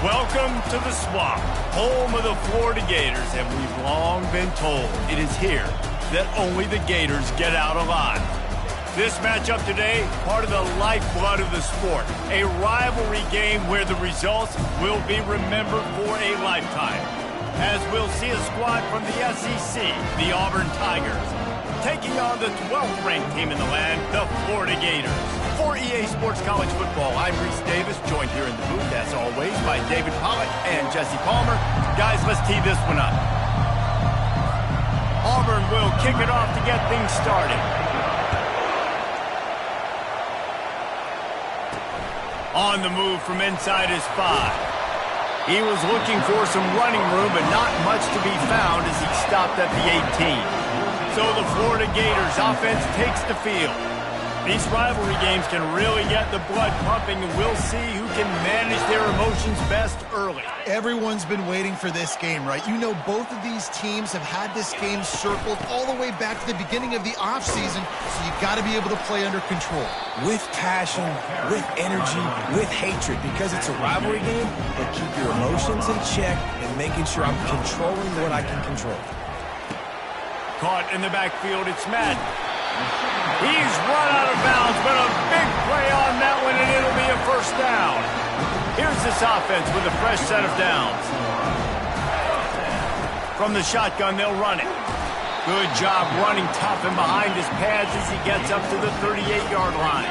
Welcome to the Swamp, home of the Florida Gators, and we've long been told it is here that only the Gators get out alive. This matchup today, part of the lifeblood of the sport, a rivalry game where the results will be remembered for a lifetime. As we'll see a squad from the SEC, the Auburn Tigers, taking on the 12th ranked team in the land, the Florida Gators. For EA Sports College Football, I'm Reese Davis, joined here in the booth, as always, by David Pollack and Jesse Palmer. Guys, let's tee this one up. Auburn will kick it off to get things started. On the move from inside his 5. He was looking for some running room, but not much to be found as he stopped at the 18. So the Florida Gators offense takes the field. These rivalry games can really get the blood pumping, and we'll see who can manage their emotions best early. Everyone's been waiting for this game, right? You know, both of these teams have had this game circled all the way back to the beginning of the offseason, so you got to be able to play under control. With passion, with energy, with hatred, because it's a rivalry game, but keep your emotions in check and making sure I'm controlling what I can control. Caught in the backfield, it's Madden. He's run out of bounds, but a big play on that one, and it'll be a first down. Here's this offense with a fresh set of downs. From the shotgun, they'll run it. Good job running tough and behind his pads as he gets up to the 38-yard line.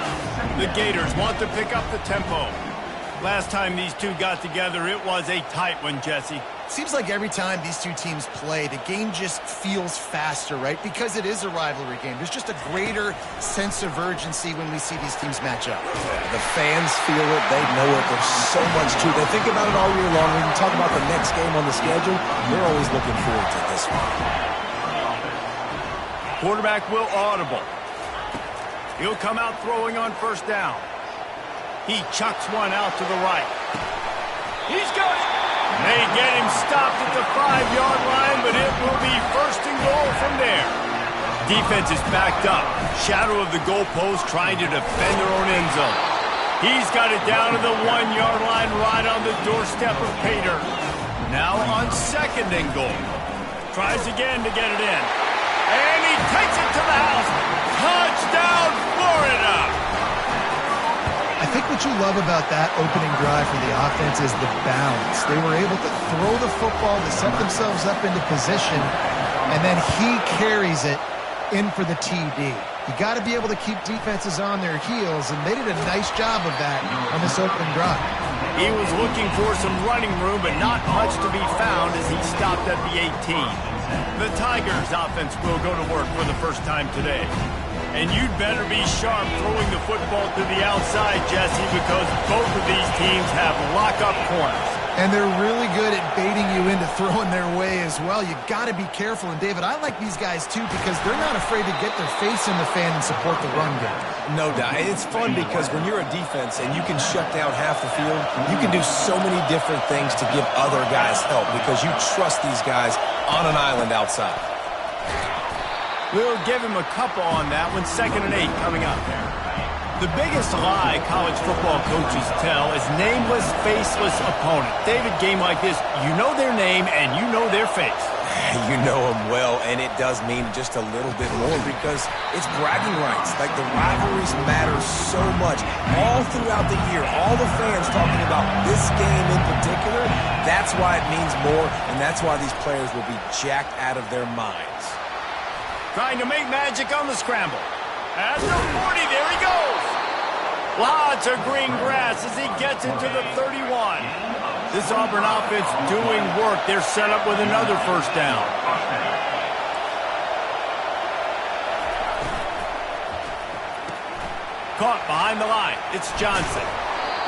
The Gators want to pick up the tempo. Last time these two got together, it was a tight one, Jesse. Seems like every time these two teams play, the game just feels faster, right? Because it is a rivalry game. There's just a greater sense of urgency when we see these teams match up. The fans feel it. They know it. There's so much to it. They think about it all year long. When you talk about the next game on the schedule, they're always looking forward to this one. Quarterback will audible. He'll come out throwing on first down. He chucks one out to the right. He's got it. They get him stopped at the 5-yard line, but it will be first and goal from there. Defense is backed up. Shadow of the goalpost trying to defend their own end zone. He's got it down to the 1-yard line right on the doorstep of Pater. Now on second and goal. Tries again to get it in. And he takes it to the house. Touchdown, Florida! I think what you love about that opening drive for the offense is the balance. They were able to throw the football to set themselves up into position, and then he carries it in for the TD. You got to be able to keep defenses on their heels, and they did a nice job of that on this opening drive. He was looking for some running room, but not much to be found as he stopped at the 18. The Tigers offense will go to work for the first time today. And you'd better be sharp throwing the football to the outside, Jesse, because both of these teams have lock-up corners. And they're really good at baiting you into throwing their way as well. You got to be careful. And, David, I like these guys, too, because they're not afraid to get their face in the fan and support the run game. No doubt. It's fun because when you're a defense and you can shut down half the field, you can do so many different things to give other guys help because you trust these guys on an island outside. We'll give him a couple on that one. 2nd and 8 coming up. The biggest lie college football coaches tell is nameless, faceless opponent. David, game like this, you know their name and you know their face. You know them well, and it does mean just a little bit more because it's bragging rights. Like, the rivalries matter so much. All throughout the year, all the fans talking about this game in particular, that's why it means more, and that's why these players will be jacked out of their minds. Trying to make magic on the scramble. At the 40, there he goes. Lots of green grass as he gets into the 31. This Auburn offense doing work. They're set up with another first down. Caught behind the line. It's Johnson.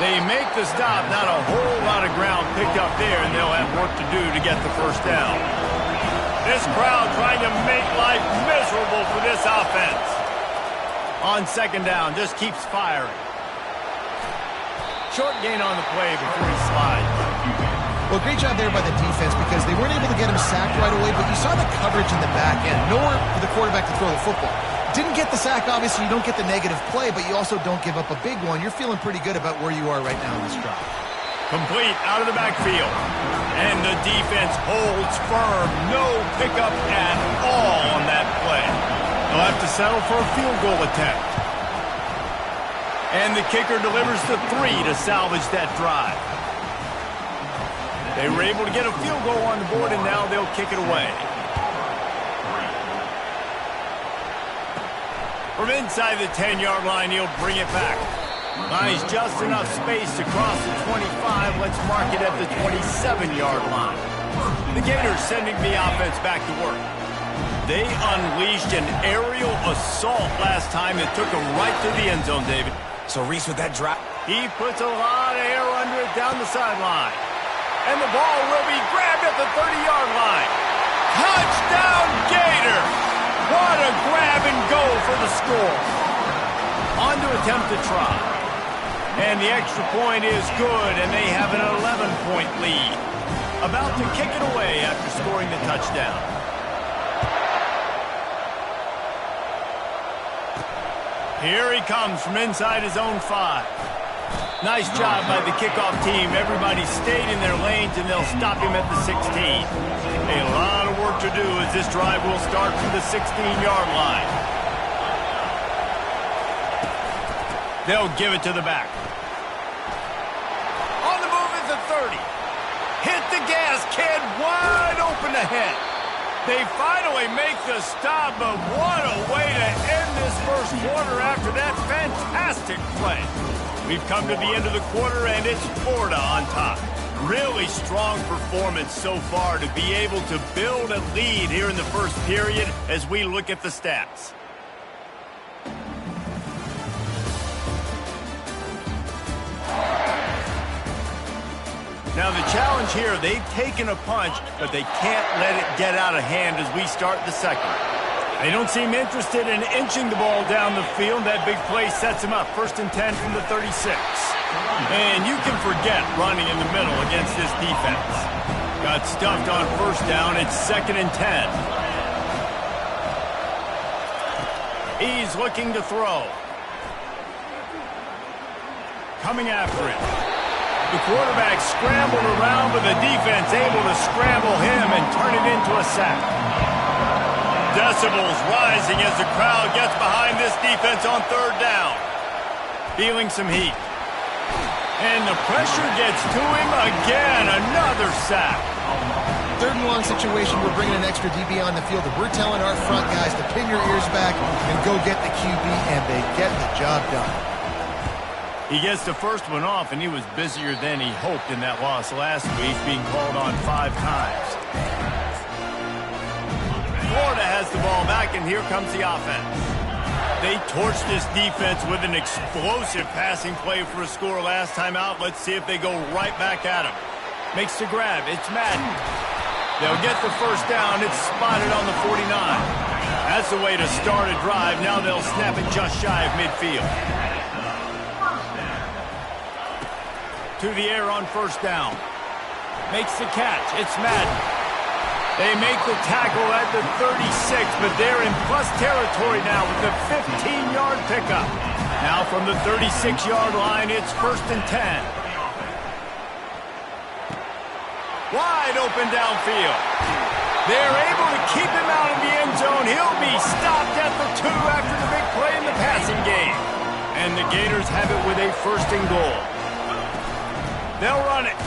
They make the stop. Not a whole lot of ground picked up there, and they'll have work to do to get the first down. This crowd trying to make life miserable for this offense. On second down, just keeps firing. Short gain on the play before he slides. Well, great job there by the defense because they weren't able to get him sacked right away, but you saw the coverage in the back end. Nowhere for the quarterback to throw the football. Didn't get the sack, obviously. You don't get the negative play, but you also don't give up a big one. You're feeling pretty good about where you are right now in this drive. Complete out of the backfield. And the defense holds firm. No pickup at all on that play. They'll have to settle for a field goal attempt. And the kicker delivers the 3 to salvage that drive. They were able to get a field goal on the board, and now they'll kick it away. From inside the 10-yard line, he'll bring it back. Buys just enough space to cross the 25. Let's mark it at the 27-yard line. The Gators sending the offense back to work. They unleashed an aerial assault last time that took them right to the end zone, David. So Reese with that drop. He puts a lot of air under it down the sideline. And the ball will be grabbed at the 30-yard line. Touchdown, Gators! What a grab and go for the score. On to attempt to try. And the extra point is good, and they have an 11-point lead. About to kick it away after scoring the touchdown. Here he comes from inside his own 5. Nice job by the kickoff team. Everybody stayed in their lanes, and they'll stop him at the 16. A lot of work to do as this drive will start from the 16-yard line. They'll give it to the back. On the move at the 30. Hit the gas, kid. Wide open ahead. They finally make the stop, but what a way to end this first quarter after that fantastic play. We've come to the end of the quarter, and it's Florida on top. Really strong performance so far to be able to build a lead here in the first period as we look at the stats. Now the challenge here, they've taken a punch, but they can't let it get out of hand as we start the second. They don't seem interested in inching the ball down the field. That big play sets them up. 1st and 10 from the 36. And you can forget running in the middle against this defense. Got stuffed on 1st down. It's 2nd and 10. He's looking to throw. Coming after it. The quarterback scrambled around, but the defense able to scramble him and turn it into a sack. Decibels rising as the crowd gets behind this defense on 3rd down. Feeling some heat. And the pressure gets to him again. Another sack. 3rd and long situation, we're bringing an extra DB on the field, and we're telling our front guys to pin your ears back and go get the QB, and they get the job done. He gets the first one off, and he was busier than he hoped in that loss last week, being called on 5 times. Florida has the ball back, and here comes the offense. They torched this defense with an explosive passing play for a score last time out. Let's see if they go right back at him. Makes the grab. It's Madden. They'll get the 1st down. It's spotted on the 49. That's the way to start a drive. Now they'll snap it just shy of midfield. To the air on 1st down. Makes the catch. It's Madden. They make the tackle at the 36, but they're in plus territory now with the 15-yard pickup. Now from the 36-yard line, it's 1st and 10. Wide open downfield. They're able to keep him out of the end zone. He'll be stopped at the 2 after the big play in the passing game. And the Gators have it with a 1st and goal. They'll run it.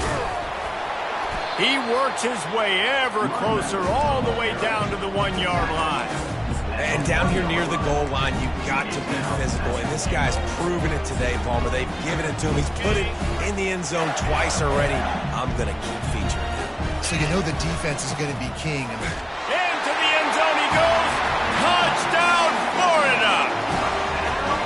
He works his way ever closer all the way down to the 1-yard line. And down here near the goal line, you've got to be physical. And this guy's proven it today, Palmer. They've given it to him. He's put it in the end zone twice already. I'm going to keep featuring him. So you know the defense is going to be king. Into the end zone he goes. Touchdown, Florida!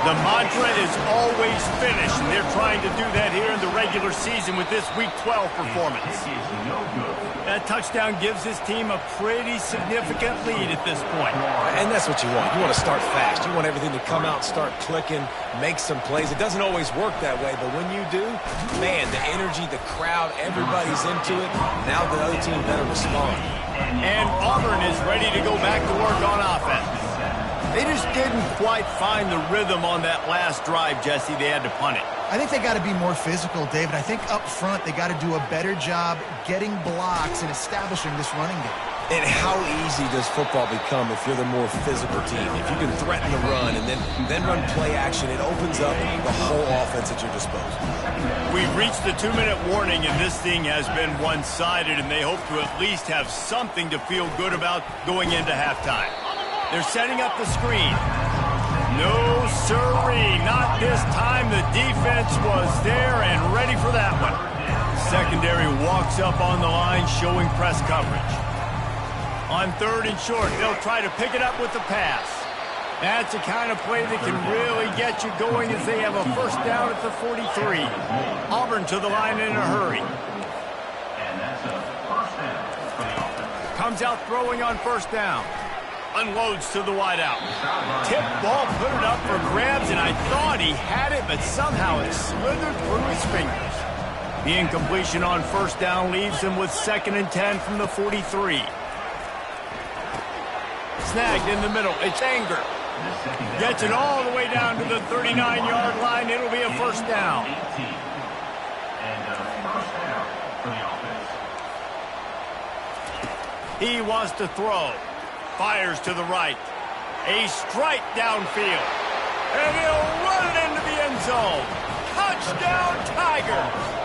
The mantra is always finish, and they're trying to do that here in the regular season with this Week 12 performance. That touchdown gives his team a pretty significant lead at this point. And that's what you want. You want to start fast. You want everything to come out, start clicking, make some plays. It doesn't always work that way, but when you do, man, the energy, the crowd, everybody's into it. Now the other team better respond. And Auburn is ready to go back to work on offense. They just didn't quite find the rhythm on that last drive, Jesse. They had to punt it. I think they got to be more physical, David. I think up front they got to do a better job getting blocks and establishing this running game. And how easy does football become if you're the more physical team? If you can threaten the run and then run play action, it opens up the whole offense at your disposal. We've reached the 2-minute warning, and this thing has been one-sided, and they hope to at least have something to feel good about going into halftime. They're setting up the screen. No, sirree, not this time. The defense was there and ready for that one. Secondary walks up on the line, showing press coverage. On 3rd and short, they'll try to pick it up with the pass. That's the kind of play that can really get you going as they have a first down at the 43. Auburn to the line in a hurry. Comes out throwing on first down. Unloads to the wideout. Tip ball, put it up for grabs, and I thought he had it, but somehow it slithered through his fingers. The incompletion on first down leaves him with 2nd and 10 from the 43. Snagged in the middle. It's Anger. Gets it all the way down to the 39-yard line. It'll be a first down. He wants to throw. Fires to the right. A strike downfield. And he'll run it into the end zone. Touchdown, Tigers!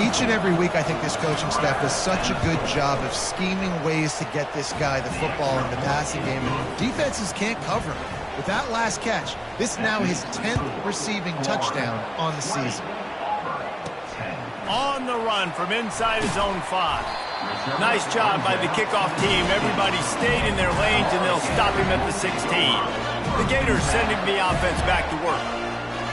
Each and every week, I think this coaching staff does such a good job of scheming ways to get this guy the football in the passing game. And defenses can't cover him. With that last catch, this is now his 10th receiving touchdown on the season. On the run from inside his own 5. Nice job by the kickoff team. Everybody stayed in their lanes, and they'll stop him at the 16. The Gators sending the offense back to work.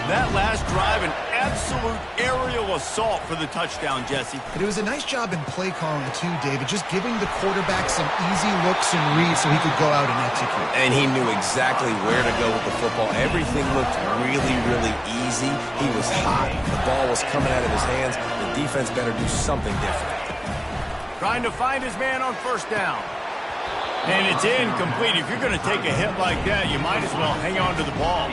That last drive, an absolute aerial assault for the touchdown, Jesse. And it was a nice job in play calling, too, David, just giving the quarterback some easy looks and reads so he could go out and execute. And he knew exactly where to go with the football. Everything looked really, really easy. He was hot. The ball was coming out of his hands. The defense better do something different. Trying to find his man on first down. And it's incomplete. If you're going to take a hit like that, you might as well hang on to the ball.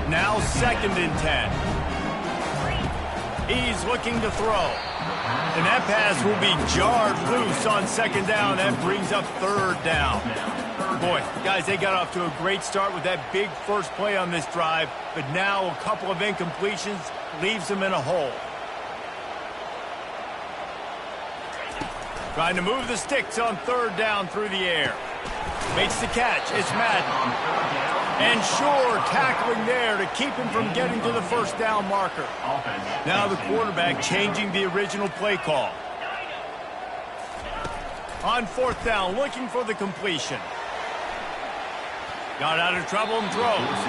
Now 2nd and 10. He's looking to throw. And that pass will be jarred loose on 2nd down. That brings up 3rd down. Boy, guys, they got off to a great start with that big first play on this drive. But now a couple of incompletions leaves them in a hole. Trying to move the sticks on 3rd down through the air. Makes the catch. It's Madden. And Shore tackling there to keep him from getting to the first down marker. Now the quarterback changing the original play call. On 4th down, looking for the completion. Got out of trouble and throws.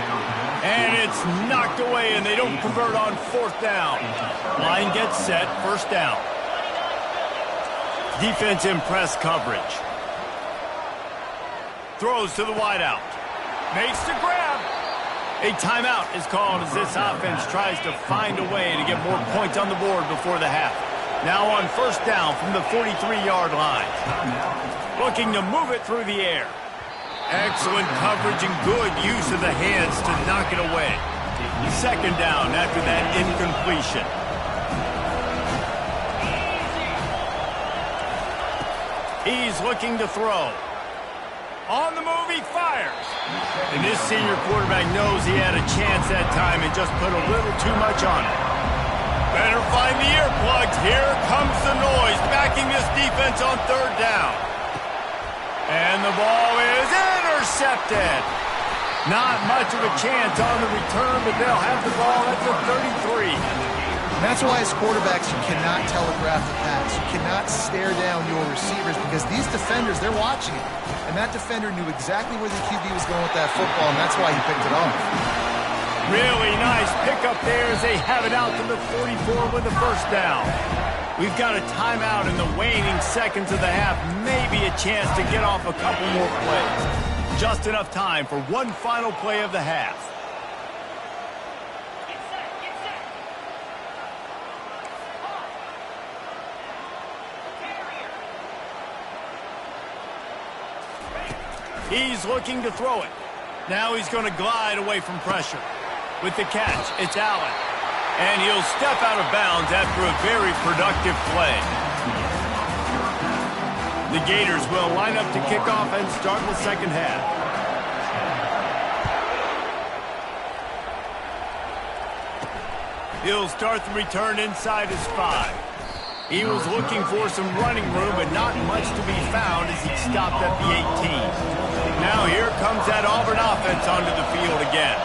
And it's knocked away, and they don't convert on 4th down. Line gets set, first down. Defense in press coverage. Throws to the wideout. Makes the grab. A timeout is called as this offense tries to find a way to get more points on the board before the half. Now on first down from the 43-yard line. Looking to move it through the air. Excellent coverage and good use of the hands to knock it away. 2nd down after that incompletion. He's looking to throw. On the move, he fires. And this senior quarterback knows he had a chance that time and just put a little too much on it. Better find the earplugs. Here comes the noise, backing this defense on 3rd down. And the ball is intercepted. Not much of a chance on the return, but they'll have the ball at the 33. And that's why as quarterbacks you cannot telegraph the pass. You cannot stare down your receivers because these defenders, they're watching it. And that defender knew exactly where the QB was going with that football, and that's why he picked it off. Really nice pickup there as they have it out to the 44 with the first down. We've got a timeout in the waning seconds of the half. Maybe a chance to get off a couple more plays. Just enough time for one final play of the half. He's looking to throw it. Now he's going to glide away from pressure. With the catch, it's Allen. And he'll step out of bounds after a very productive play. The Gators will line up to kick off and start the second half. He'll start the return inside his 5. He was looking for some running room, but not much to be found as he stopped at the 18. Now here comes that Auburn offense onto the field again.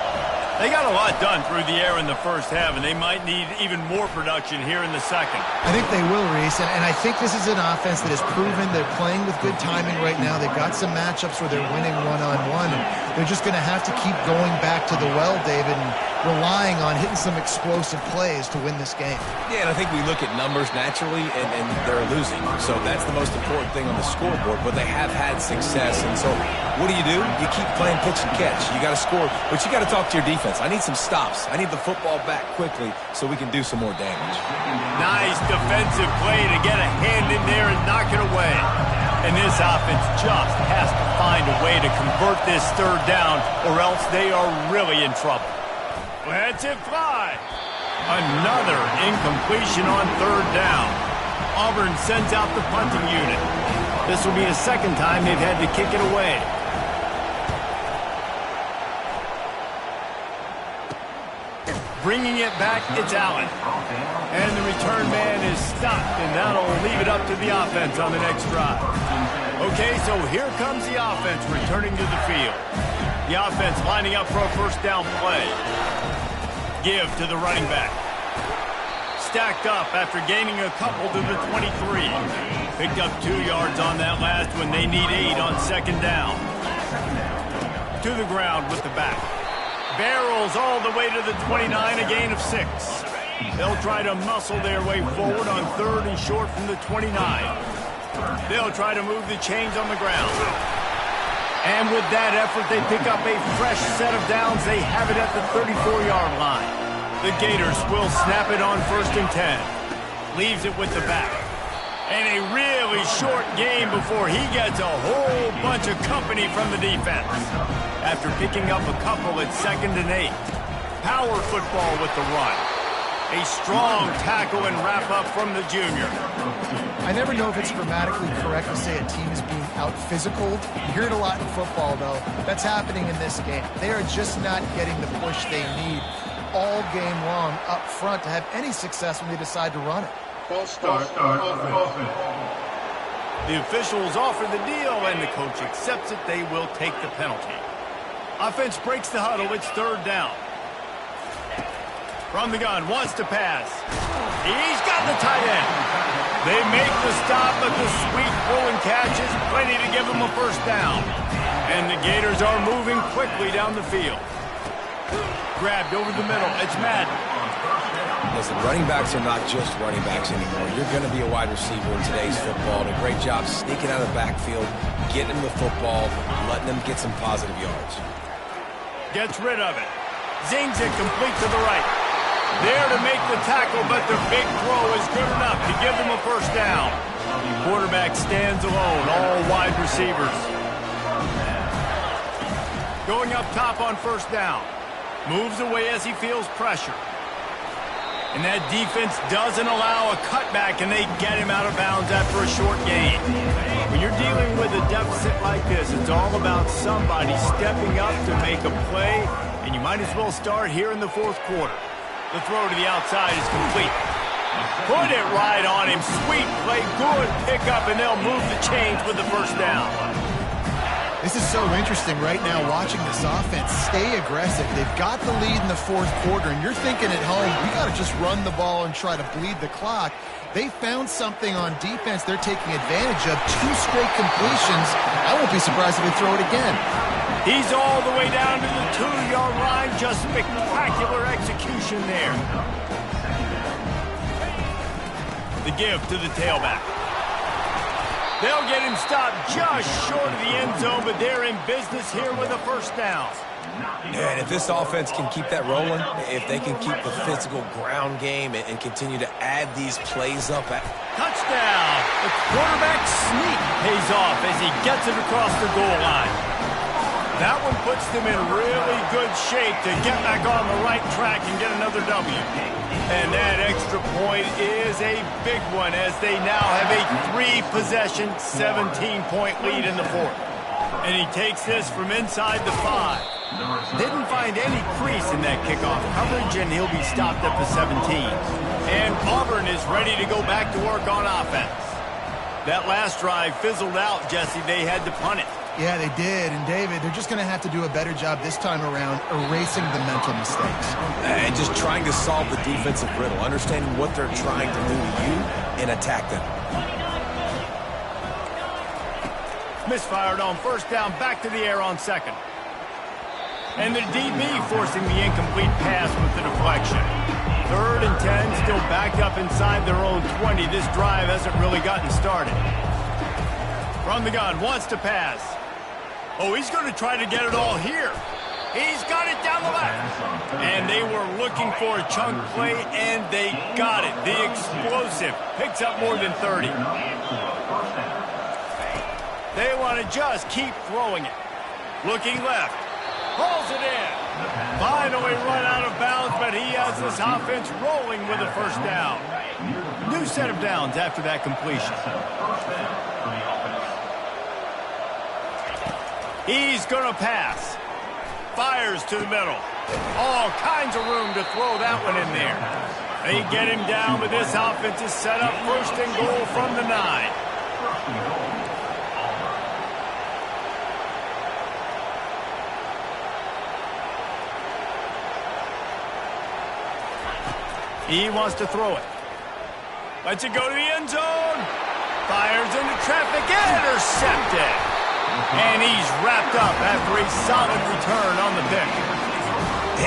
They got a lot done through the air in the first half, and they might need even more production here in the second. I think they will, Reese, and I think this is an offense that has proven they're playing with good timing right now. They've got some matchups where they're winning one-on-one, and they're just going to have to keep going back to the well, David, and relying on hitting some explosive plays to win this game. Yeah, and I think we look at numbers naturally, and they're losing. So that's the most important thing on the scoreboard, but they have had success. And so what do? You keep playing pitch and catch. You got to score, but you got to talk to your defense. I need some stops. I need the football back quickly so we can do some more damage. Nice defensive play to get a hand in there and knock it away. And this offense just has to find a way to convert this third down, or else they are really in trouble. Let's it fly. Another incompletion on third down. Auburn sends out the punting unit. This will be the second time they've had to kick it away. Bringing it back, it's Allen. And the return man is stopped, and that'll leave it up to the offense on the next drive. Okay, so here comes the offense returning to the field. The offense lining up for a first down play. Give to the running back. Stacked up after gaining a couple to the 23. Picked up 2 yards on that last one. They need 8 on second down. To the ground with the back. Barrels all the way to the 29, a gain of 6. They'll try to muscle their way forward on third and short from the 29. They'll try to move the chains on the ground. And with that effort, they pick up a fresh set of downs. They have it at the 34-yard line. The Gators will snap it on 1st and 10. Leaves it with the back. And a really short game before he gets a whole bunch of company from the defense. After picking up a couple at 2nd and 8. Power football with the run. A strong tackle and wrap-up from the junior. I never know if it's grammatically correct to say a team is being out-physical. You hear it a lot in football, though. That's happening in this game. They are just not getting the push they need all game long up front to have any success when they decide to run it. False start. The officials offer the deal, and the coach accepts it. They will take the penalty. Offense breaks the huddle. It's 3rd down. From the gun, wants to pass. He's got the tight end. They make the stop, but the sweet pull and catch is plenty to give them a first down. And the Gators are moving quickly down the field. Grabbed over the middle. It's Madden. Listen, running backs are not just running backs anymore. You're going to be a wide receiver in today's football. And a great job sneaking out of the backfield, getting them the football, letting them get some positive yards. Gets rid of it. Zings it complete to the right. There to make the tackle, but the big throw is good enough to give them a first down. Quarterback stands alone, all wide receivers. Going up top on first down. Moves away as he feels pressure. And that defense doesn't allow a cutback, and they get him out of bounds after a short gain. When you're dealing with a deficit like this, it's all about somebody stepping up to make a play, and you might as well start here in the 4th quarter. The throw to the outside is complete. Put it right on him. Sweet play, good pickup, and they'll move the chains with the first down. This is so interesting right now watching this offense stay aggressive. They've got the lead in the 4th quarter, and you're thinking at home, we got to just run the ball and try to bleed the clock. They found something on defense they're taking advantage of. 2 straight completions. I won't be surprised if they throw it again. He's all the way down to the 2-yard line. Just spectacular execution there. The give to the tailback. They'll get him stopped just short of the end zone, but they're in business here with a first down. Yeah, and if this offense can keep that rolling, if they can keep the physical ground game and continue to add these plays up. Touchdown! The quarterback sneak pays off as he gets it across the goal line. That one puts them in really good shape to get back on the right track and get another W. And that extra point is a big one as they now have a 3-possession, 17-point lead in the fourth. And he takes this from inside the 5. Didn't find any crease in that kickoff coverage, and he'll be stopped at the 17. And Auburn is ready to go back to work on offense. That last drive fizzled out, Jesse. They had to punt it. Yeah, they did. And, David, they're just going to have to do a better job this time around erasing the mental mistakes. And just trying to solve the defensive riddle, understanding what they're trying to do to you and attack them. Misfired on first down, back to the air on second. And the DB forcing the incomplete pass with the deflection. 3rd and 10, still backed up inside their own 20. This drive hasn't really gotten started. From the gun, wants to pass. Oh, he's going to try to get it all here. He's got it down the left. And they were looking for a chunk play, and they got it. The explosive picks up more than 30. They want to just keep throwing it. Looking left. Pulls it in. Finally run out of bounds, but he has this offense rolling with a first down. New set of downs after that completion. He's going to pass. Fires to the middle. All kinds of room to throw that one in there. They get him down, but this offense is set up 1st and goal from the 9. He wants to throw it. Lets it go to the end zone. Fires into traffic. Intercepted. And he's wrapped up after a solid return on the pick.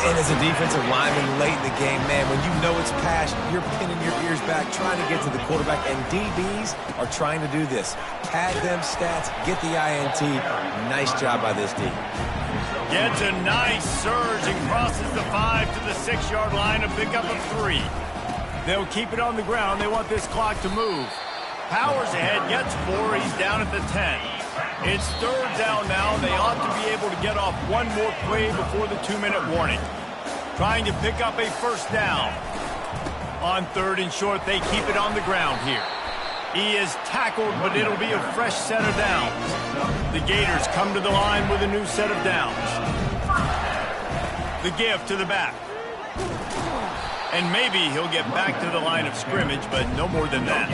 And as a defensive lineman late in the game, man, when you know it's pass, you're pinning your ears back, trying to get to the quarterback. And DBs are trying to do this. Pad them stats, get the INT. Nice job by this D. Gets a nice surge and crosses the 5 to the 6-yard line to pick up a 3. They'll keep it on the ground. They want this clock to move. Powers ahead, gets 4. He's down at the 10. It's 3rd down now. They ought to be able to get off one more play before the 2-minute warning. Trying to pick up a first down. On 3rd and short, they keep it on the ground here. He is tackled, but it'll be a fresh set of downs. The Gators come to the line with a new set of downs. The give to the back. And maybe he'll get back to the line of scrimmage, but no more than that.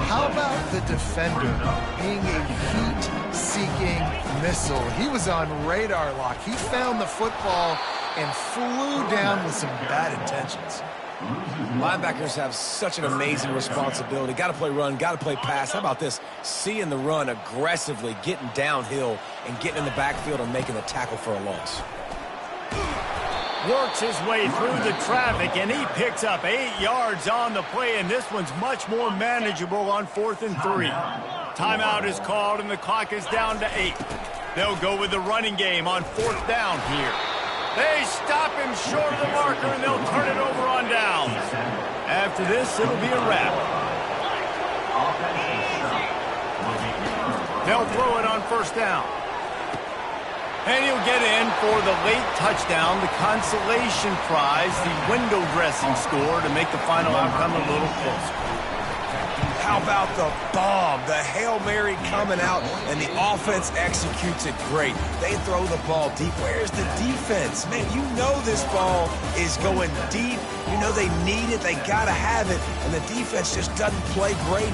How about the defender being a heat-seeking missile? He was on radar lock. He found the football and flew down with some bad intentions. Linebackers have such an amazing responsibility. Got to play run, got to play pass. How about this? Seeing the run aggressively, getting downhill, and getting in the backfield and making a tackle for a loss. Works his way through the traffic, and he picks up 8 yards on the play, and this one's much more manageable on 4th and 3. Timeout is called, and the clock is down to 8. They'll go with the running game on 4th down here. They stop him short of the marker, and they'll turn it over on downs. After this, it'll be a wrap. They'll throw it on 1st down. And he'll get in for the late touchdown, the consolation prize, the window dressing score to make the final outcome a little closer. How about the bomb? The Hail Mary coming out, and the offense executes it great. They throw the ball deep. Where's the defense? Man, you know this ball is going deep. You know they need it. They got to have it. And the defense just doesn't play great.